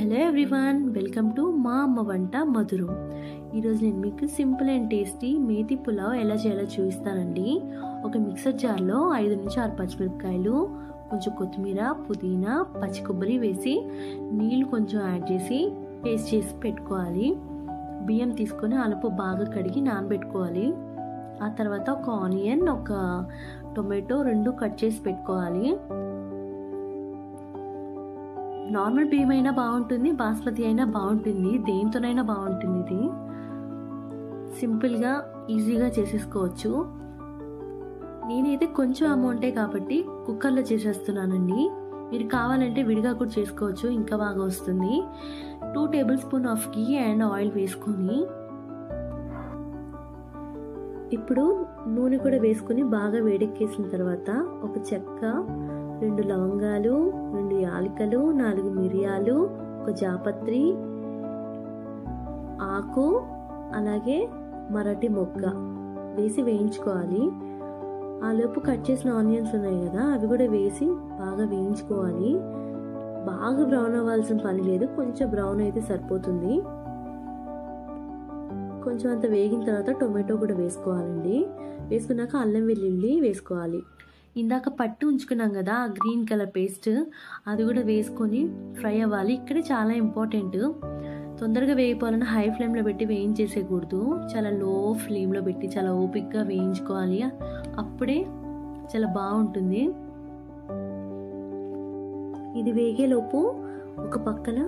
Hello everyone, welcome to మా అమ్మ వంట మధురం. ఈరోజు నేను మీకు simple and tasty methi pulao ఎలా చేయాలో చూపిస్తానండి. ఒక మిక్సర్ జార్లో 5 నుంచి 6 పచ్చిమిరపకాయలు, కొంచెం కొత్తిమీర, పుదీనా, పచ్చి కొబ్బరి వేసి నీళ్ళు కొంచెం యాడ్ చేసి పేస్ట్ చేసి పెట్టుకోవాలి. బియ్యం తీసుకొని అలుపు బాగా కడిగి నానబెట్టుకోవాలి. ఆ తర్వాత ఒక ఆనియన్, ఒక టొమాటో 2 కట్ చేసి పెట్టుకోవాలి. నార్మల్ బియ్యం అయినా బాగుంటుంది, బాస్మతి అయినా బాగుంటుంది, దేంతోనైనా బాగుంటుంది. ఇది సింపుల్గా ఈజీగా చేసేసుకోవచ్చు. నేనైతే కొంచెం అమౌంటే కాబట్టి కుక్కర్లో చేసేస్తున్నానండి. మీరు కావాలంటే విడిగా కూడా చేసుకోవచ్చు, ఇంకా బాగా వస్తుంది. 2 table spoon of ghee and oil వేసుకొని ఇప్పుడు నూనె కూడా వేసుకొని బాగా వేడెక్కేసిన తర్వాత ఒక చెక్క, 2 లవంగాలు, 2 యాలకులు, 4 మిరియాలు, ఒక జాపత్రి ఆకు, అలాగే మరాఠీ మొగ్గ వేసి వేయించుకోవాలి. ఆలోపు కట్ చేసిన ఆనియన్స్ ఉన్నాయి కదా, అవి కూడా వేసి బాగా వేయించుకోవాలి. బాగా బ్రౌన్ అవ్వాల్సిన పని లేదు, కొంచెం బ్రౌన్ అయితే సరిపోతుంది. కొంచెం అంత వేగిన తర్వాత టొమాటో కూడా వేసుకోవాలండి. వేసుకున్నాక అల్లం వెల్లుల్లి వేసుకోవాలి. ఇందాక పట్టు ఉంచుకున్నాం కదా ఆ గ్రీన్ కలర్ పేస్ట్, అది కూడా వేసుకొని ఫ్రై అవ్వాలి. ఇక్కడే చాలా ఇంపార్టెంట్, తొందరగా వేయిపోవాలని హై ఫ్లేమ్లో పెట్టి వేయించేసేయకూడదు. చాలా లో ఫ్లేమ్లో పెట్టి చాలా ఓపిక్గా వేయించుకోవాలి, అప్పుడే చాలా బాగుంటుంది. ఇది వేగేలోపు ఒక పక్కన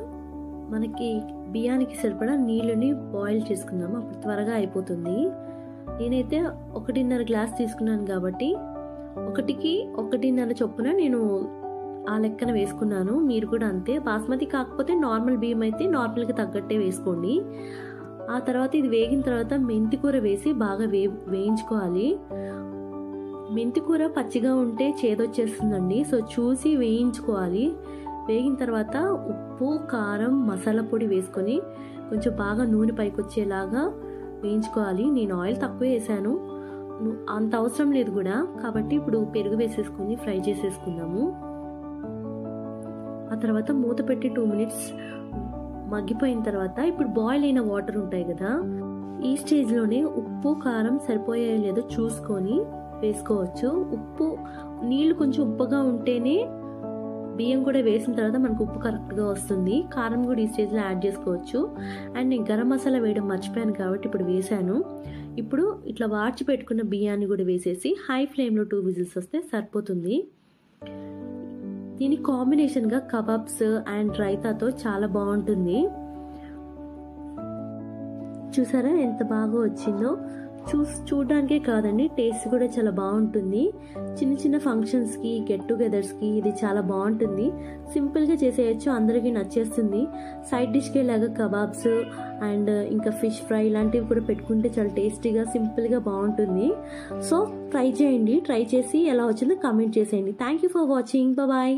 మనకి బియ్యానికి సరిపడా నీళ్ళని బాయిల్ చేసుకుందాము, అప్పుడు త్వరగా అయిపోతుంది. నేనైతే 1.5 గ్లాస్ తీసుకున్నాను కాబట్టి 1కి 1.5 చొప్పున నేను ఆ లెక్కన వేసుకున్నాను. మీరు కూడా అంతే. బాస్మతి కాకపోతే నార్మల్ బియ్యం అయితే నార్మల్గా తగ్గట్టే వేసుకోండి. ఆ తర్వాత ఇది వేగిన తర్వాత మెంతి కూర వేసి బాగా వేయించుకోవాలి. మెంతి కూర పచ్చిగా ఉంటే చేదొచ్చేస్తుందండి, సో చూసి వేయించుకోవాలి. వేగిన తర్వాత ఉప్పు, కారం, మసాలా పొడి వేసుకొని కొంచెం బాగా నూనె పైకి వచ్చేలాగా వేయించుకోవాలి. నేను ఆయిల్ తక్కువ వేసాను, అంత అవసరం లేదు కూడా, కాబట్టి ఇప్పుడు పెరుగు వేసేసుకుని ఫ్రై చేసేసుకుందాము. ఆ తర్వాత మూత పెట్టి 2 మినిట్స్ మగ్గిపోయిన తర్వాత ఇప్పుడు బాయిల్ అయిన వాటర్ ఉంటాయి కదా, ఈ స్టేజ్లోనే ఉప్పు, కారం సరిపోయాయో లేదో చూసుకొని వేసుకోవచ్చు. ఉప్పు నీళ్ళు కొంచెం ఉప్పుగా ఉంటేనే బియ్యం కూడా వేసిన తర్వాత మనకు ఉప్పు కరెక్ట్గా వస్తుంది. కారం కూడా ఈ స్టేజ్లో యాడ్ చేసుకోవచ్చు. అండ్ నేను గరం మసాలా వేయడం మర్చిపోయాను కాబట్టి ఇప్పుడు వేసాను. ఇప్పుడు ఇట్లా వార్చి పెట్టుకున్న బియ్యాన్ని కూడా వేసేసి హై ఫ్లేమ్లో 2 విజిల్స్ వస్తే సరిపోతుంది. దీని కాంబినేషన్గా కబాబ్స్ అండ్ రైతాతో చాలా బాగుంటుంది. చూసారా ఎంత బాగా వచ్చిందో? చూడడానికే కాదండి, టేస్ట్ కూడా చాలా బాగుంటుంది. చిన్న చిన్న ఫంక్షన్స్కి, గెట్ టుగెదర్స్కి ఇది చాలా బాగుంటుంది. సింపుల్గా చేసేయచ్చు, అందరికీ నచ్చేస్తుంది. సైడ్ డిష్కి లాగా కబాబ్స్ అండ్ ఇంకా ఫిష్ ఫ్రై ఇలాంటివి కూడా పెట్టుకుంటే చాలా టేస్టీగా, సింపుల్గా బాగుంటుంది. సో ట్రై చేయండి. ట్రై చేసి ఎలా వచ్చిందో కామెంట్ చేసేయండి. Thank you for watching. Bye.